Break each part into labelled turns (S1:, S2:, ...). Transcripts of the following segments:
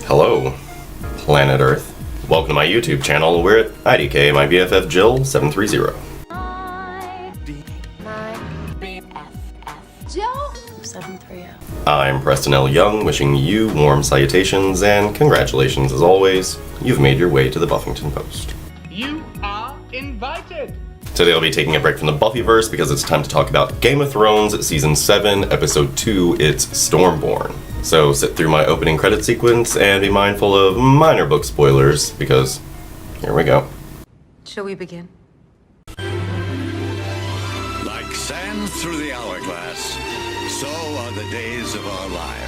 S1: Hello, planet Earth. Welcome to my YouTube channel. We're at IDK, my BFF Jill 730.
S2: Jill 730.
S1: I'm Preston L. Young, wishing you warm salutations and congratulations as always. You've made your way to the Buffyngton Post.
S3: You are invited!
S1: Today I'll be taking a break from the Buffyverse because it's time to talk about Game of Thrones Season 7, Episode 2, It's Stormborn. So sit through my opening credit sequence and be mindful of minor book spoilers, because here we go.
S2: Shall we begin?
S4: Like sand through the hourglass, so are the days of our lives.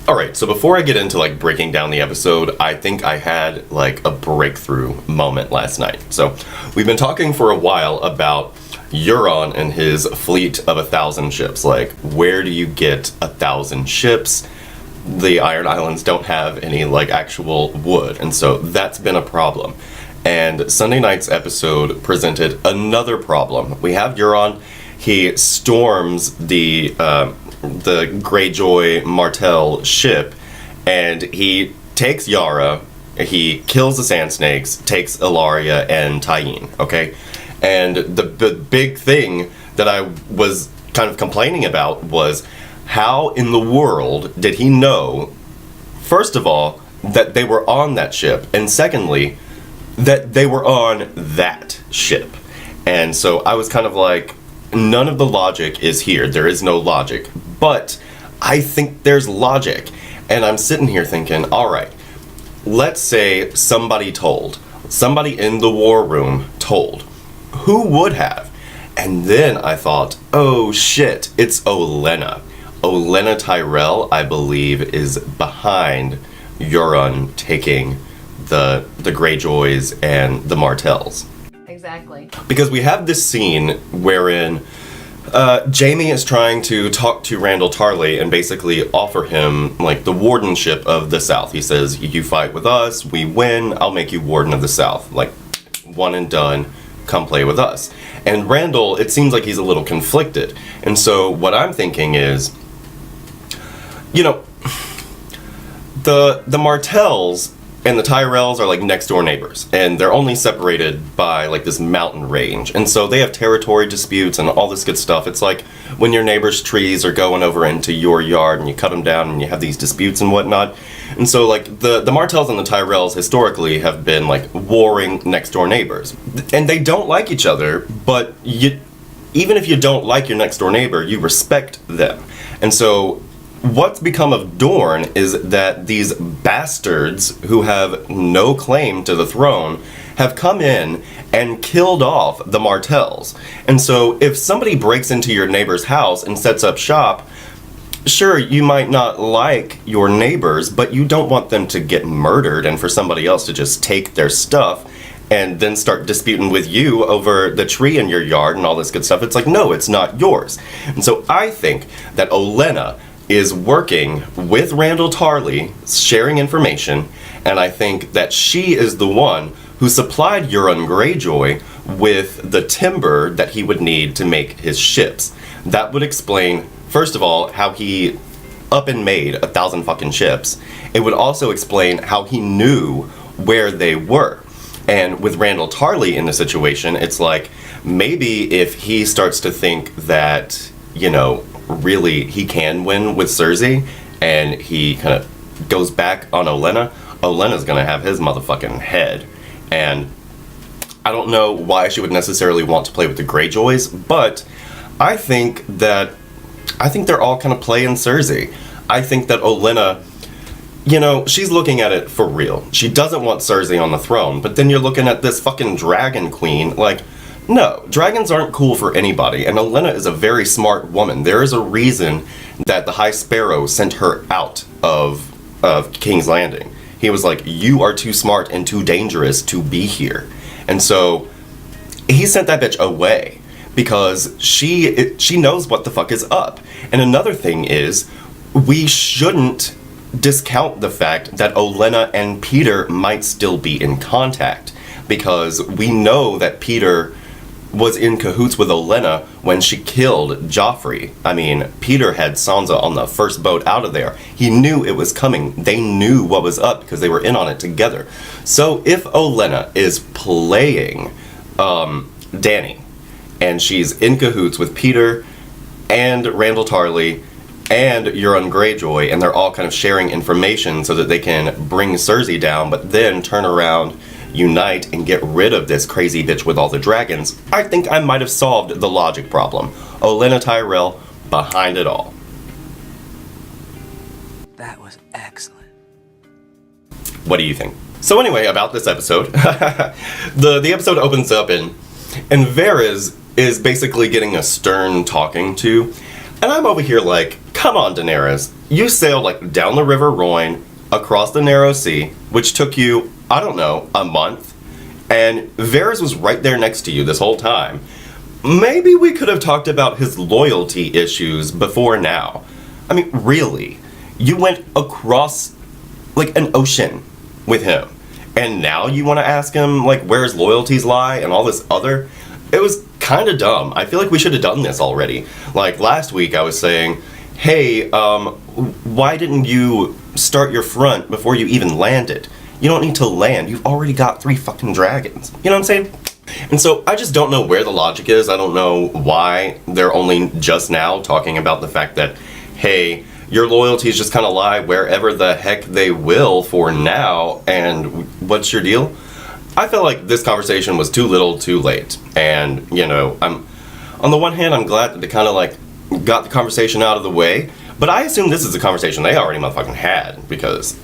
S1: Alright, so before I get into breaking down the episode, I think I had a breakthrough moment last night. So we've been talking for a while about Euron and his fleet of 1,000 ships. Where do you get 1,000 ships? The Iron Islands don't have any actual wood, and so that's been a problem. And Sunday night's episode presented another problem. We have Euron. He storms the Greyjoy Martell ship, and he takes Yara, he kills the Sand Snakes, takes Ellaria and Tyene, okay? And the big thing that I was kind of complaining about was how in the world did he know, first of all, that they were on that ship, and secondly, that they were on that ship. And so I was kind of like, none of the logic is here. There is no logic. But I think there's logic. And I'm sitting here thinking, alright, let's say somebody in the war room told. Who would have? And then I thought, oh shit, it's Olenna. Olenna Tyrell, I believe, is behind Euron taking the Greyjoys and the Martells.
S2: Exactly.
S1: Because we have this scene wherein Jaime is trying to talk to Randyll Tarly and basically offer him the wardenship of the South. He says, you fight with us, we win, I'll make you warden of the South. One and done, come play with us. And Randyll, it seems like he's a little conflicted. And so what I'm thinking is, the Martells and the Tyrells are next door neighbors, and they're only separated by this mountain range, and so they have territory disputes and all this good stuff. It's like when your neighbor's trees are going over into your yard and you cut them down and you have these disputes and whatnot. And so the Martells and the Tyrells historically have been warring next door neighbors, and they don't like each other, but even if you don't like your next door neighbor, you respect them. And so what's become of Dorne is that these bastards who have no claim to the throne have come in and killed off the Martells. And so if somebody breaks into your neighbor's house and sets up shop, sure, you might not like your neighbors, but you don't want them to get murdered and for somebody else to just take their stuff and then start disputing with you over the tree in your yard and all this good stuff. It's no, it's not yours. And so I think that Olenna is working with Randyll Tarly, sharing information, and I think that she is the one who supplied Euron Greyjoy with the timber that he would need to make his ships. That would explain, first of all, how he up and made 1,000 fucking ships. It would also explain how he knew where they were. And with Randyll Tarly in the situation, it's maybe if he starts to think that, really he can win with Cersei, and he kind of goes back on Olenna's gonna have his motherfucking head. And I don't know why she would necessarily want to play with the Greyjoys, but I think they're all kind of playing Cersei. I think that Olenna, she's looking at it for real. She doesn't want Cersei on the throne, but then you're looking at this fucking dragon queen, no, dragons aren't cool for anybody, and Olenna is a very smart woman. There is a reason that the High Sparrow sent her out of King's Landing. He was you are too smart and too dangerous to be here. And so he sent that bitch away because she knows what the fuck is up. And another thing is, we shouldn't discount the fact that Olenna and Peter might still be in contact, because we know that Peter was in cahoots with Olenna when she killed Joffrey. I mean, Peter had Sansa on the first boat out of there. He knew it was coming. They knew what was up because they were in on it together. So if Olenna is playing Dany, and she's in cahoots with Peter and Randall Tarly and Euron Greyjoy, and they're all kind of sharing information so that they can bring Cersei down, but then turn around, unite, and get rid of this crazy bitch with all the dragons, I think I might have solved the logic problem. Olenna Tyrell behind it all.
S5: That was excellent.
S1: What do you think? So anyway, about this episode, the episode opens up and Varys is basically getting a stern talking to, and I'm over here like, come on, Daenerys, you sailed like down the River Rhoyne, across the Narrow Sea, which took you, I don't know, a month, and Varys was right there next to you this whole time. Maybe we could have talked about his loyalty issues before now. I mean, really, you went across like an ocean with him, and now you want to ask him like where his loyalties lie and all this other? It was kind of dumb. I feel like we should have done this already. Like last week I was saying, hey, why didn't you start your front before you even landed? You don't need to land. You've already got 3 fucking dragons. You know what I'm saying? And so I just don't know where the logic is. I don't know why they're only just now talking about the fact that, hey, your loyalties just kind of lie wherever the heck they will for now, and what's your deal? I felt like this conversation was too little too late. And, you know, on the one hand, I'm glad that they kind of like got the conversation out of the way, but I assume this is a conversation they already motherfucking had, because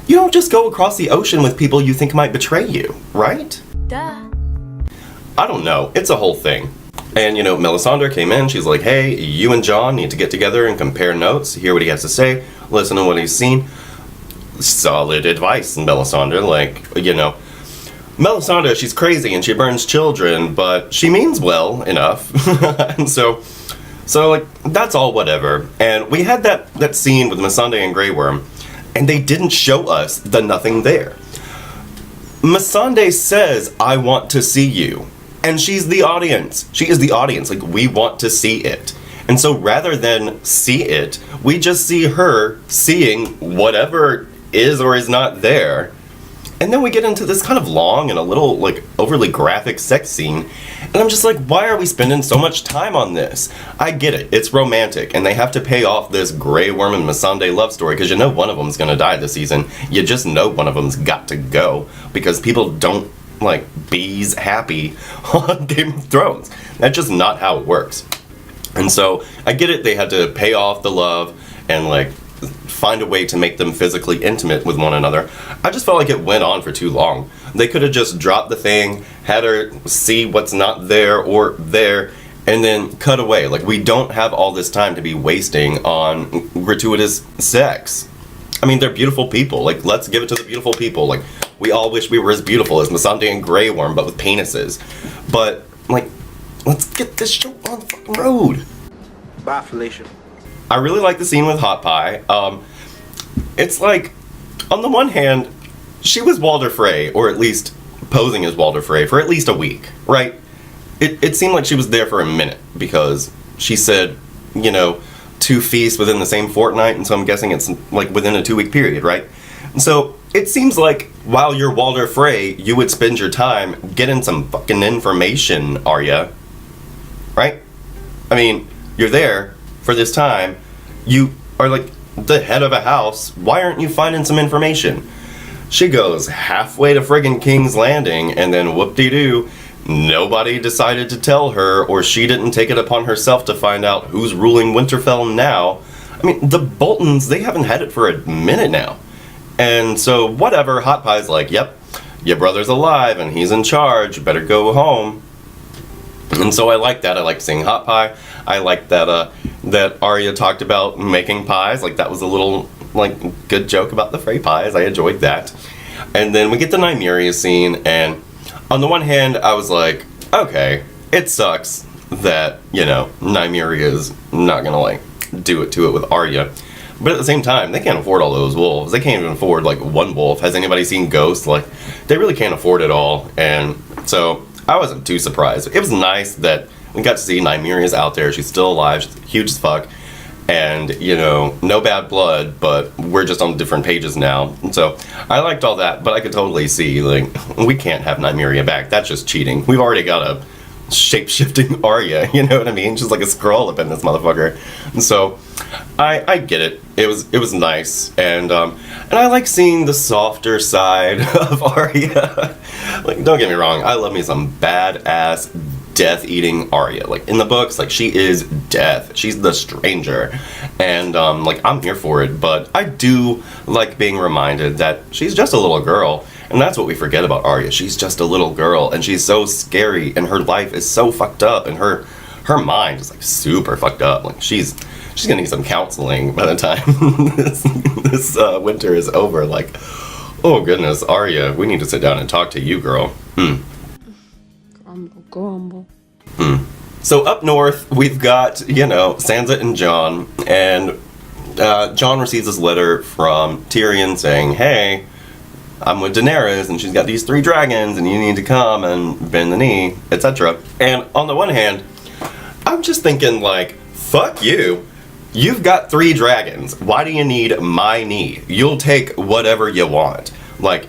S1: you don't just go across the ocean with people you think might betray you, right?
S2: Duh.
S1: I don't know. It's a whole thing. And, you know, Melisandre came in. She's like, hey, you and Jon need to get together and compare notes, hear what he has to say, listen to what he's seen. Solid advice, Melisandre. Like, you know, Melisandre, she's crazy and she burns children, but she means well enough. And so like, that's all whatever. And we had that scene with Missandei and Greyworm, and they didn't show us the nothing there. Missandei says, I want to see you. And she's the audience. She is the audience. Like, we want to see it. And so rather than see it, we just see her seeing whatever is or is not there. And then we get into this kind of long and a little, like, overly graphic sex scene. And I'm just like, why are we spending so much time on this? I get it. It's romantic. And they have to pay off this Greyworm and Missandei love story, because you know one of them's going to die this season. You just know one of them's got to go, because people don't like bees happy on Game of Thrones. That's just not how it works. And so I get it. They had to pay off the love and like find a way to make them physically intimate with one another. I just felt like it went on for too long. They could have just dropped the thing, had her see what's not there or there, and then cut away. Like, we don't have all this time to be wasting on gratuitous sex. I mean, they're beautiful people. Like, let's give it to the beautiful people. Like, we all wish we were as beautiful as Missandei and Greyworm, but with penises. But, like, let's get this show on the fucking road.
S5: Bye, Felicia.
S1: I really like the scene with Hot Pie. It's like, on the one hand, she was Walder Frey, or at least posing as Walder Frey, for at least a week, right? It seemed like she was there for a minute, because she said, you know, 2 feasts within the same fortnight, and so I'm guessing it's like within a 2-week period, right? And so it seems like while you're Walder Frey, you would spend your time getting some fucking information, Arya. Right? I mean, you're there for this time. You are like the head of a house. Why aren't you finding some information? She goes halfway to friggin' King's Landing, and then whoop-de-doo, nobody decided to tell her, or she didn't take it upon herself to find out who's ruling Winterfell now. I mean, the Boltons, they haven't had it for a minute now. And so, whatever, Hot Pie's like, yep, your brother's alive and he's in charge, you better go home. And so I like that. I like seeing Hot Pie. I like that that Arya talked about making pies. Like, that was a little, like, good joke about the Frey pies. I enjoyed that. And then we get the Nymeria scene, and on the one hand, I was like, okay, it sucks that, you know, Nymeria is not gonna, like, do it to it with Arya. But at the same time, they can't afford all those wolves. They can't even afford, like, one wolf. Has anybody seen Ghost? Like, they really can't afford it all. And so I wasn't too surprised. It was nice that we got to see Nymeria's out there. She's still alive. She's huge as fuck. And, you know, no bad blood, but we're just on different pages now. And so I liked all that, but I could totally see, like, we can't have Nymeria back. That's just cheating. We've already got a shape-shifting Arya, you know what I mean? She's like a scroll up in this motherfucker. And so I get it. It was nice. And I like seeing the softer side of Arya. Like, don't get me wrong, I love me some badass death-eating Arya. Like, in the books, like, she is death. She's the stranger. And, like, I'm here for it. But I do like being reminded that she's just a little girl. And that's what we forget about Arya. She's just a little girl. And she's so scary. And her life is so fucked up. And her mind is, like, super fucked up. Like, she's gonna need some counseling by the time this winter is over. Like, oh, goodness, Arya, we need to sit down and talk to you, girl.
S2: Grumble.
S1: So up north, we've got, you know, Sansa and Jon, and Jon receives this letter from Tyrion saying, hey, I'm with Daenerys, and she's got these 3 dragons, and you need to come and bend the knee, etc. And on the one hand, I'm just thinking, like, fuck you. You've got 3 dragons. Why do you need my knee? You'll take whatever you want. Like,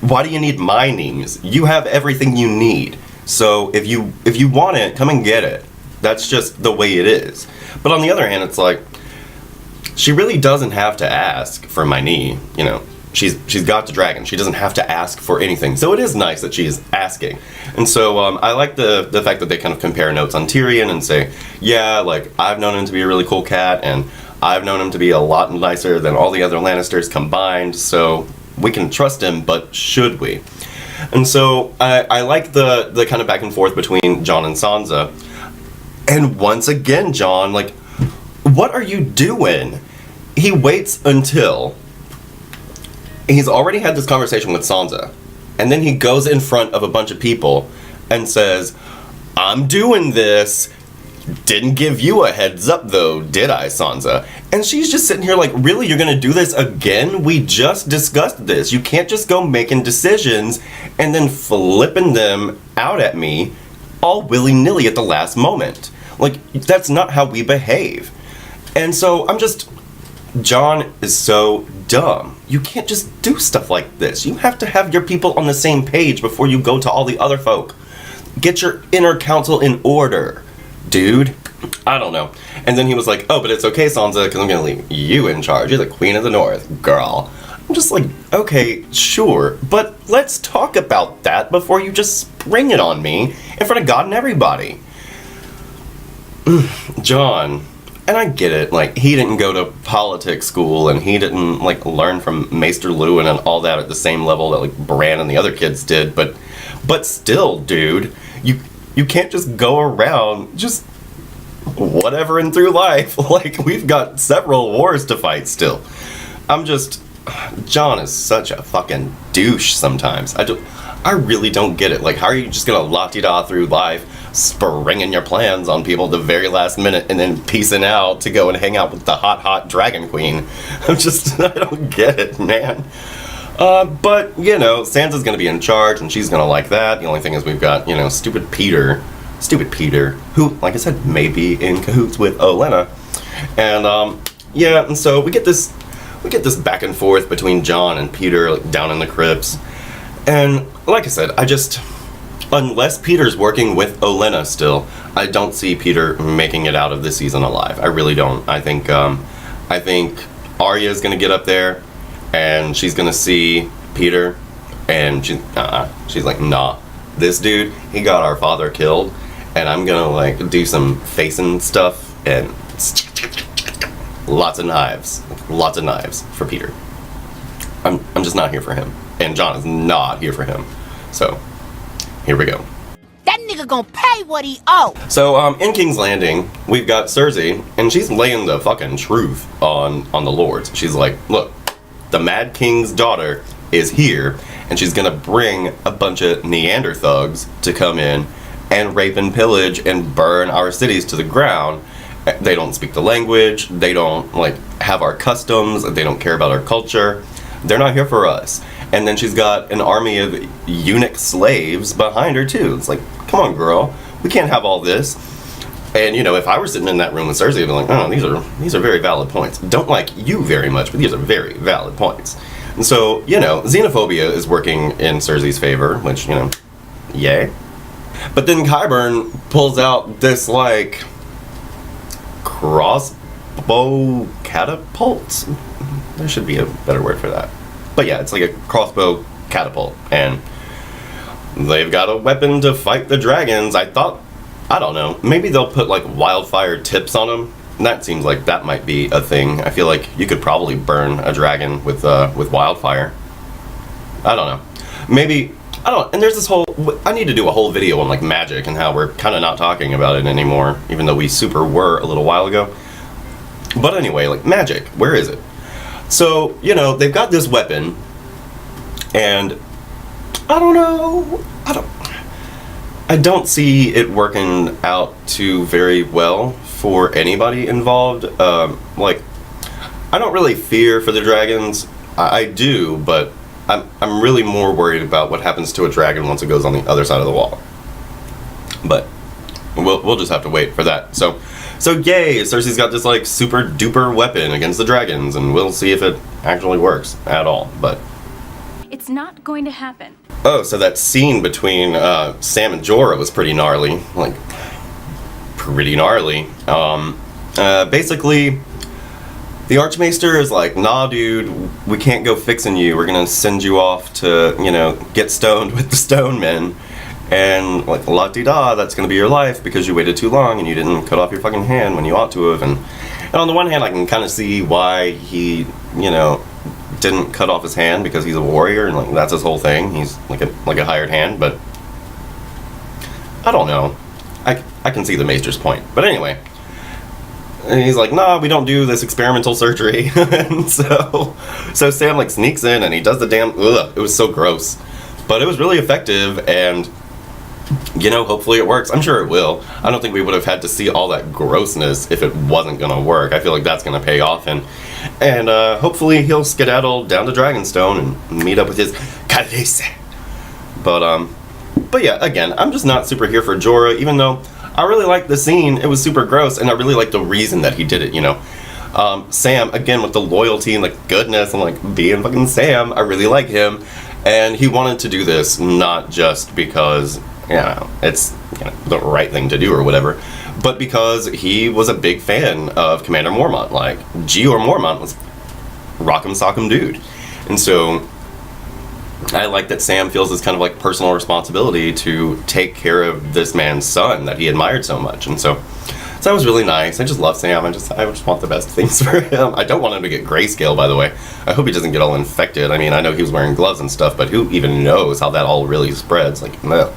S1: why do you need my knees? You have everything you need. So if you want it, come and get it. That's just the way it is. But on the other hand, it's like, she really doesn't have to ask for my knee. You know, she's got the dragon. She doesn't have to ask for anything. So it is nice that she's asking. And so I like the fact that they kind of compare notes on Tyrion and say, yeah, like, I've known him to be a really cool cat, and I've known him to be a lot nicer than all the other Lannisters combined, so we can trust him, but should we? And so I like the kind of back and forth between Jon and Sansa. And once again, Jon, like, what are you doing? He waits until he's already had this conversation with Sansa, and then he goes in front of a bunch of people and says, I'm doing this. Didn't give you a heads up though, did I, Sansa? And she's just sitting here like, really, you're gonna do this again? We just discussed this. You can't just go making decisions and then flipping them out at me all willy-nilly at the last moment. Like, that's not how we behave. And so Jon is so dumb. You can't just do stuff like this. You have to have your people on the same page before you go to all the other folk. Get your inner council in order. Dude, I don't know. And then he was like, oh, but it's okay, Sansa, because I'm going to leave you in charge. You're the Queen of the North, girl. I'm just like, okay, sure, but let's talk about that before you just spring it on me in front of God and everybody. Jon, and I get it, like, he didn't go to politics school, and he didn't, like, learn from Maester Lewin and all that at the same level that, like, Bran and the other kids did, but still, dude, you can't just go around just whatevering through life. Like, we've got several wars to fight still. Jon is such a fucking douche sometimes. I really don't get it. Like, how are you just gonna la-di-da through life, springing your plans on people at the very last minute and then peacing out to go and hang out with the hot Dragon Queen? I don't get it, man. But, you know, Sansa's gonna be in charge, and she's gonna like that. The only thing is we've got, you know, stupid Peter, who, like I said, may be in cahoots with Olenna. And, yeah, and so we get this back and forth between Jon and Peter, like, down in the crypts. And, like I said, unless Peter's working with Olenna still, I don't see Peter making it out of this season alive. I really don't. I think Arya's gonna get up there, and she's gonna see Peter, and she's like, nah, this dude, he got our father killed, and I'm gonna, like, do some facing stuff, and lots of knives for Peter. I'm just not here for him, and Jon is not here for him. So, here we go.
S6: That nigga gonna pay what he owe.
S1: So, in King's Landing, we've got Cersei, and she's laying the fucking truth on the lords. She's like, look, the Mad King's daughter is here, and she's gonna bring a bunch of Neander thugs to come in and rape and pillage and burn our cities to the ground. They don't speak the language, they don't, like, have our customs, they don't care about our culture. They're not here for us. And then she's got an army of eunuch slaves behind her too. It's like, come on, girl, we can't have all this. And, you know, if I were sitting in that room with Cersei, I'd be like, oh, these are very valid points. Don't like you very much, but these are very valid points. And so, you know, xenophobia is working in Cersei's favor, which, you know, yay. But then Qyburn pulls out this, like, crossbow catapult? There should be a better word for that. But yeah, it's like a crossbow catapult, and they've got a weapon to fight the dragons. I don't know, maybe they'll put like wildfire tips on them. That seems like that might be a thing. I feel like you could probably burn a dragon with wildfire. I don't know. Maybe, I don't know. And there's this whole, I need to do a whole video on like magic and how we're kind of not talking about it anymore, even though we super were a little while ago. But anyway, like magic, where is it? So, you know, they've got this weapon, and I don't know, I don't see it working out too very well for anybody involved. Like, I don't really fear for the dragons. I do, but I'm really more worried about what happens to a dragon once it goes on the other side of the wall. But we'll just have to wait for that. So yay, Cersei's got this like super duper weapon against the dragons, and we'll see if it actually works at all. But
S7: it's not going to happen.
S1: Oh, so that scene between Sam and Jorah was pretty gnarly. Like, pretty gnarly. Basically, the Archmaester is like, nah, dude, we can't go fixing you. We're gonna send you off to, you know, get stoned with the stone men. And, like, la-di-da, that's gonna be your life because you waited too long and you didn't cut off your fucking hand when you ought to have. And on the one hand, I can kind of see why he, you know, didn't cut off his hand, because he's a warrior and, like, that's his whole thing. He's like a hired hand, but I don't know. I can see the Maester's point. But anyway, and he's like, nah, we don't do this experimental surgery. And so Sam, like, sneaks in and he does the damn, ugh, it was so gross. But it was really effective, and, you know, hopefully it works. I'm sure it will. I don't think we would have had to see all that grossness if it wasn't going to work. I feel like that's going to pay off, and hopefully he'll skedaddle down to Dragonstone and meet up with his Khaleesi. But yeah, again, I'm just not super here for Jorah, even though I really liked the scene. It was super gross, and I really liked the reason that he did it, you know. Sam, again, with the loyalty and like goodness and like being fucking Sam, I really like him. And he wanted to do this not just because, you know, it's, you know, the right thing to do or whatever, but because he was a big fan of Commander Mormont. Like, Jeor Mormont was rock'em sock'em dude. And so I like that Sam feels this kind of like personal responsibility to take care of this man's son that he admired so much. And so that was really nice. I just love Sam. I just want the best things for him. I don't want him to get grayscale, by the way. I hope he doesn't get all infected. I mean, I know he was wearing gloves and stuff, but who even knows how that all really spreads? Like, ugh.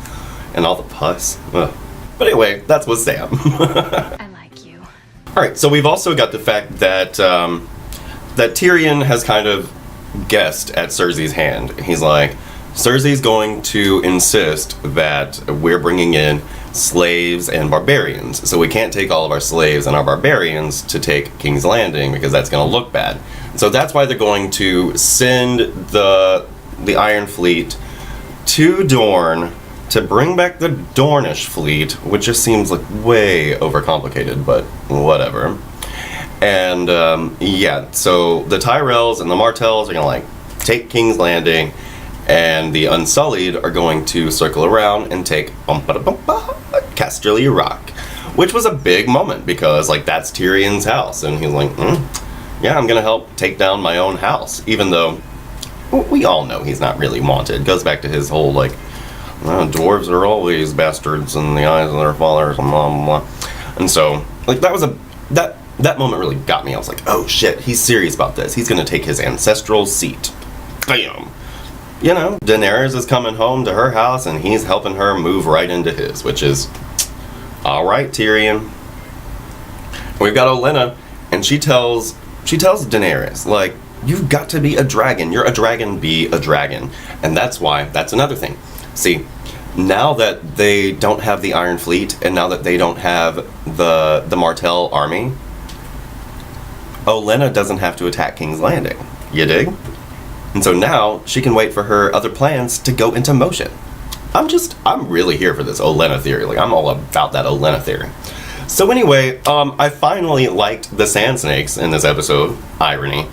S1: And all the pus. Ugh. But anyway, that's with Sam.
S7: I like you.
S1: Alright, so we've also got the fact that that Tyrion has kind of guessed at Cersei's hand. He's like, Cersei's going to insist that we're bringing in slaves and barbarians, so we can't take all of our slaves and our barbarians to take King's Landing because that's going to look bad. So that's why they're going to send the Iron Fleet to Dorne to bring back the Dornish fleet, which just seems like way overcomplicated, but whatever. And yeah, so the Tyrells and the Martells are going to like take King's Landing, and the Unsullied are going to circle around and take Casterly Rock, which was a big moment because, like, that's Tyrion's house, and he's like, yeah, I'm gonna help take down my own house, even though we all know he's not really wanted. It goes back to his whole, like, dwarves are always bastards in the eyes of their fathers, and blah, blah, blah. And so, like, that moment really got me. I was like, oh shit, he's serious about this. He's gonna take his ancestral seat. Bam! You know, Daenerys is coming home to her house, and he's helping her move right into his, which is, alright, Tyrion. We've got Olenna, and she tells Daenerys, like, you've got to be a dragon. You're a dragon, be a dragon. And that's another thing. See, now that they don't have the Iron Fleet, and now that they don't have the Martell army, Olenna doesn't have to attack King's Landing. You dig? And so now she can wait for her other plans to go into motion. I'm really here for this Olenna theory. Like, I'm all about that Olenna theory. So anyway, I finally liked the Sand Snakes in this episode. Irony.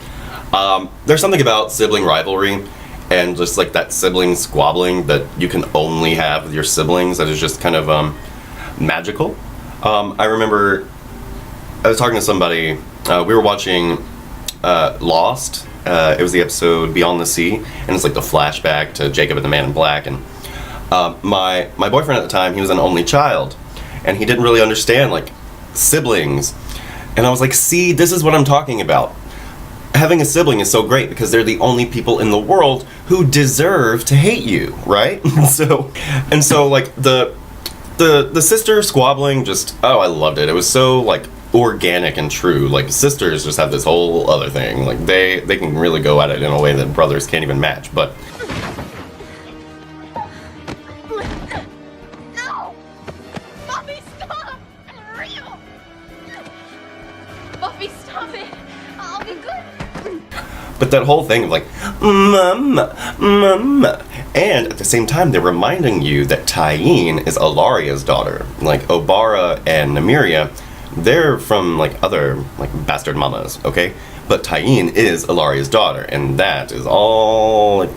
S1: There's something about sibling rivalry and just like that sibling squabbling that you can only have with your siblings that is just kind of magical. I remember I was talking to somebody, we were watching Lost. It was the episode Beyond the Sea, and it's like the flashback to Jacob and the Man in Black. And my boyfriend at the time, he was an only child, and he didn't really understand like siblings. And I was like, see, this is what I'm talking about. Having a sibling is so great because they're the only people in the world who deserve to hate you, right? so like the sister squabbling, just, oh, I loved it. It was so like organic and true. Like, sisters just have this whole other thing. Like, they can really go at it in a way that brothers can't even match. But
S7: No! Buffy, stop! I'm real! Buffy, stop it! I'll be good!
S1: But that whole thing of like, Mama, and at the same time, they're reminding you that Tyene is Alaria's daughter. Like, Obara and Nymeria, they're from like other like bastard mamas, okay? But Tyene is Alaria's daughter, and that is all like,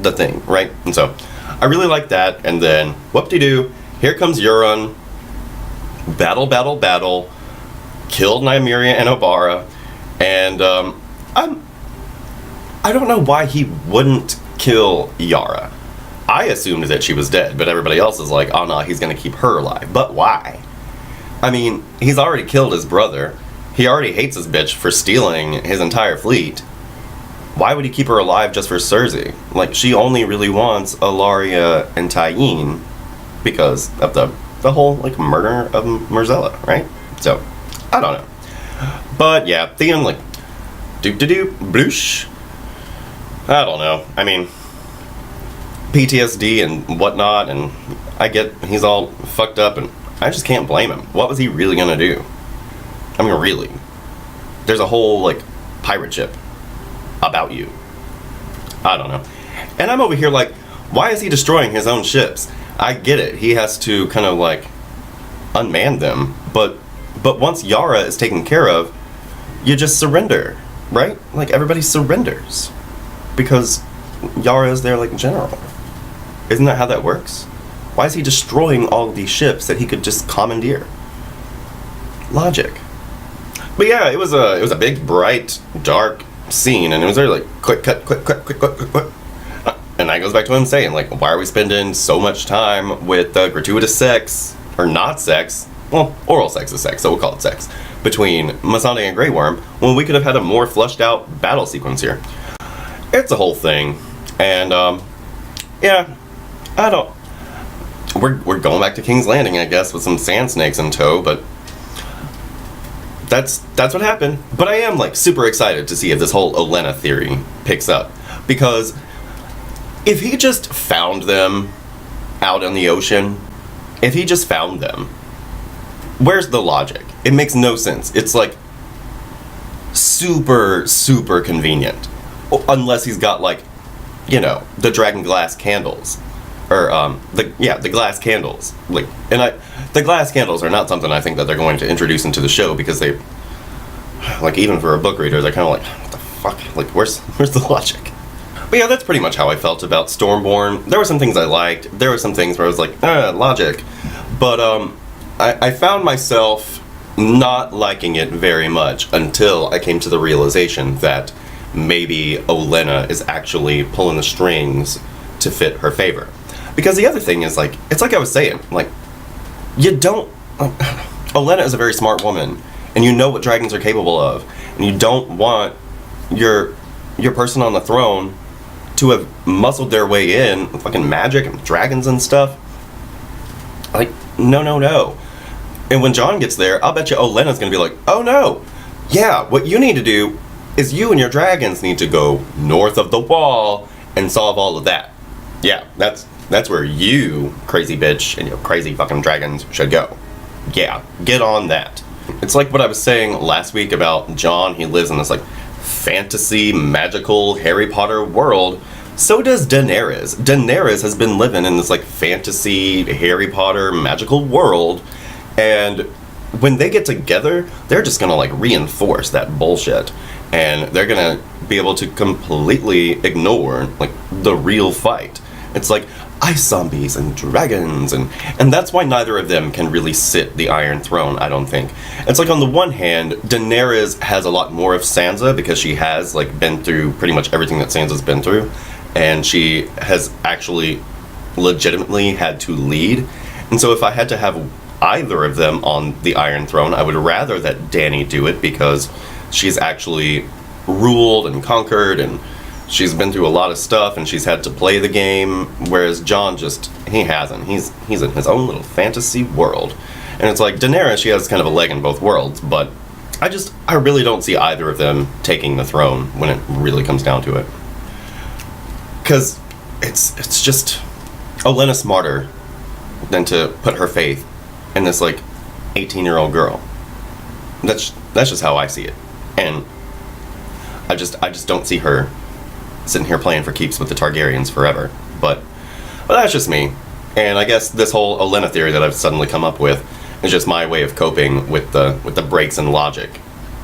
S1: the thing, right? And so, I really like that. And then, whoop-de-doo, here comes Euron. Battle. Killed Nymeria and Obara, and I don't know why he wouldn't kill Yara. I assumed that she was dead, but everybody else is like, oh no, he's gonna keep her alive. But why? I mean, he's already killed his brother. He already hates his bitch for stealing his entire fleet. Why would he keep her alive just for Cersei? Like, she only really wants Ellaria and Tyene because of the whole, like, murder of Myrcella, right? So, I don't know. But, yeah, Theon, like, doop-de-doop, bloosh. I don't know. I mean, PTSD and whatnot, and I get he's all fucked up, and I just can't blame him. What was he really gonna do? I mean, really. There's a whole, like, pirate ship about you. I don't know. And I'm over here like, why is he destroying his own ships? I get it. He has to kind of, like, unman them. But once Yara is taken care of, you just surrender, right? Like, everybody surrenders. Because Yara is their, like, general. Isn't that how that works? Why is he destroying all of these ships that he could just commandeer? Logic. But yeah, it was a big, bright, dark scene, and it was very like quick cut. And that goes back to him saying, like, why are we spending so much time with gratuitous sex, or not sex? Well, oral sex is sex, so we'll call it sex, between Missandei and Greyworm, when we could have had a more fleshed out battle sequence here. It's a whole thing, and yeah, I don't. We're going back to King's Landing, I guess, with some sand snakes in tow, but that's what happened. But I am, like, super excited to see if this whole Olenna theory picks up, because if he just found them out in the ocean, if he just found them, where's the logic? It makes no sense. It's like super, super convenient, unless he's got, like, you know, the dragon glass candles. Or, the glass candles. Like, and the glass candles are not something I think that they're going to introduce into the show, because they, like, even for a book reader, they're kind of like, what the fuck? Like, where's the logic? But yeah, that's pretty much how I felt about Stormborn. There were some things I liked. There were some things where I was like, logic. But, I found myself not liking it very much until I came to the realization that maybe Olenna is actually pulling the strings to fit her favor. Because the other thing is, like, it's like I was saying, like, you don't... Olenna is a very smart woman, and you know what dragons are capable of, and you don't want your person on the throne to have muscled their way in with fucking magic and dragons and stuff. Like, no. And when Jon gets there, I'll bet you Olenna's gonna be like, oh no, yeah, what you need to do is you and your dragons need to go north of the wall and solve all of that. Yeah, that's where you, crazy bitch, and your crazy fucking dragons should go. Yeah, get on that. It's like what I was saying last week about Jon. He lives in this, like, fantasy, magical Harry Potter world, so does Daenerys. Daenerys has been living in this like fantasy, Harry Potter, magical world, and when they get together, they're just gonna like reinforce that bullshit. And they're gonna be able to completely ignore like the real fight. It's like ice zombies and dragons, and that's why neither of them can really sit the Iron Throne, I don't think. It's like on the one hand, Daenerys has a lot more of Sansa because she has like been through pretty much everything that Sansa's been through, and she has actually legitimately had to lead. And so if I had to have either of them on the Iron Throne, I would rather that Dany do it because she's actually ruled and conquered, and she's been through a lot of stuff, and she's had to play the game, whereas Jon he hasn't. He's in his own little fantasy world. And it's like, Daenerys, she has kind of a leg in both worlds, but I really don't see either of them taking the throne when it really comes down to it. Because it's just Olenna smarter than to put her faith in this, like, 18-year-old girl. That's just how I see it. And I just don't see her sitting here playing for keeps with the Targaryens forever. But that's just me. And I guess this whole Olenna theory that I've suddenly come up with is just my way of coping with the breaks in logic.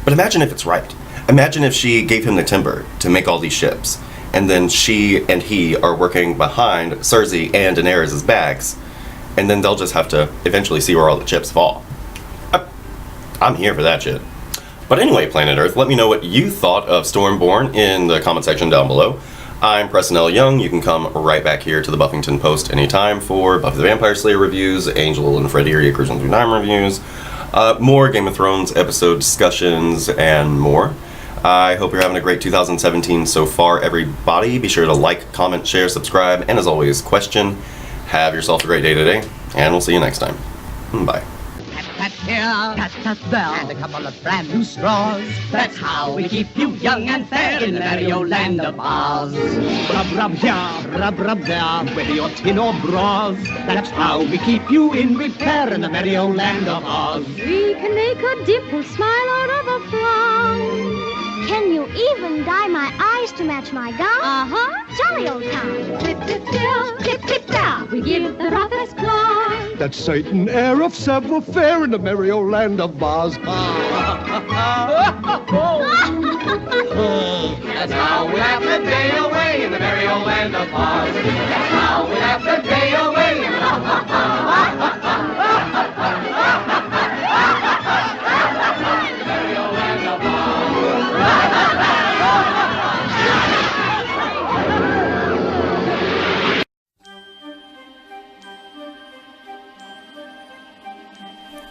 S1: But imagine if it's right. Imagine if she gave him the timber to make all these ships, and then she and he are working behind Cersei and Daenerys' backs, and then they'll just have to eventually see where all the chips fall. I'm here for that shit. But anyway, Planet Earth, let me know what you thought of Stormborn in the comment section down below. I'm Preston L. Young. You can come right back here to the Buffyngton Post anytime for Buffy the Vampire Slayer reviews, Angel and Freddy Cruise 139 reviews, more Game of Thrones episode discussions, and more. I hope you're having a great 2017 so far, everybody. Be sure to like, comment, share, subscribe, and as always, question. Have yourself a great day today, and we'll see you next time. Bye.
S8: Pat here, pat there, and a couple of brand new straws. That's how we keep you young and fair in the merry old land of Oz. Rub here, rub there, with your tin or bras. That's how we keep you in repair in the merry old land of Oz.
S7: We can make a dimple smile out of a frown. Can you even dye my eyes to match my gown? Uh-huh. Jolly old town. Tip, tip, tip, tip, tip, we give the roughest claw.
S9: That Satan heir of several fair in the merry old land of Oz.
S8: That's how we laugh the day away in the merry old land of Oz. That's how we laugh the day away in the merry old land of Oz.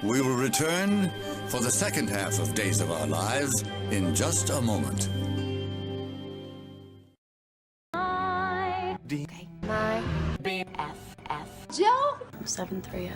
S4: We will return for the second half of Days of Our Lives in just a moment.
S2: My BFF.
S7: Joe?
S2: 730.